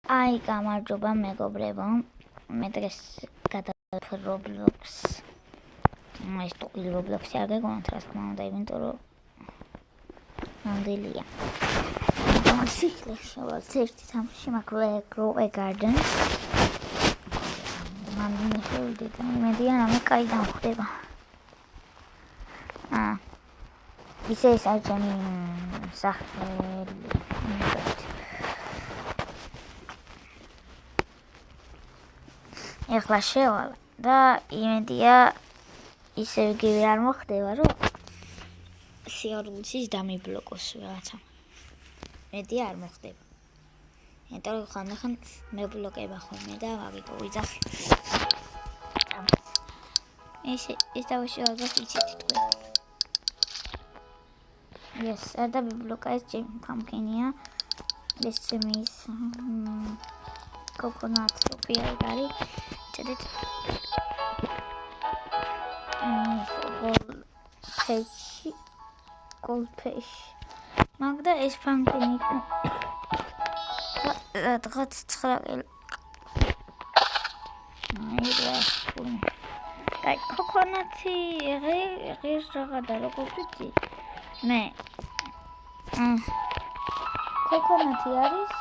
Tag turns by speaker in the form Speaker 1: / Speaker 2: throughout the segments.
Speaker 1: Ai, გამარჯობა მეგობრებო. მე დღეს გადავდივარ Roblox. ეს ტუყი Roblox-ი არ გეგონათ, რა თქმა უნდა, იმიტომ რომ ნამდვილია. სიკლში ვარ, ერთი თამაში მაქვს Grow a Garden. მანდ შევიდეთ, იმედია რამე კაი დამხვდება. ისე ეს არის ჩემი სახელი. ეხლა შევალ და იმედია ისევ იგივე არ მოხდება, რომ სიარულიც დამიბლოკოს რაღაცა. იმედია არ მოხდება. იმიტომ რომ ხანდახან მებლოკება ხოლმე და მაგიტო ვიძახი. ეს დავშევარ და ვიცით თქვენ. არ დამიბლოკა ეს ჩემი pumpkin-ია. ეს ჩემი coconut სუპი არის. ჩედით. Goldfish. მაგდა ეს pumpkin-ი. რაღაც 9 აი coconut-ი ღირს რაღაცა როგორ ვიცი? მე coconut-ი არის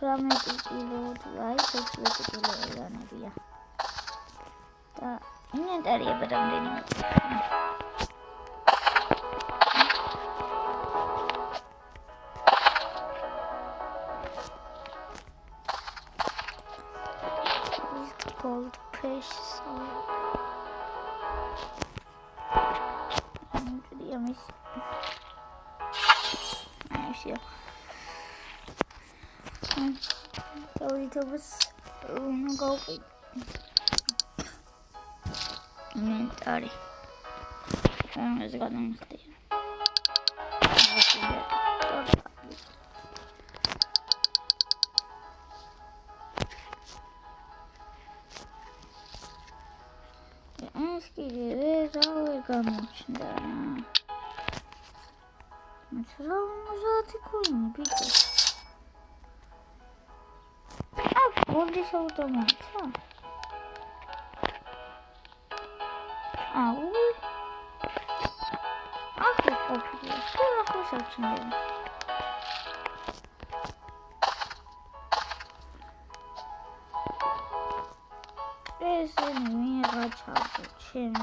Speaker 1: 18 კილო, აი 16 კილოანებია. და ინვენტარიები რამდენიმე. Goldfish. Inventory. Ez gadam xtija. ეს კიდე რა ვერ გამოჩნდა. რა მოზათი ქონი ბიჭო. Goldish automata. Ах, попробуй. Что хочешь это не рача, чем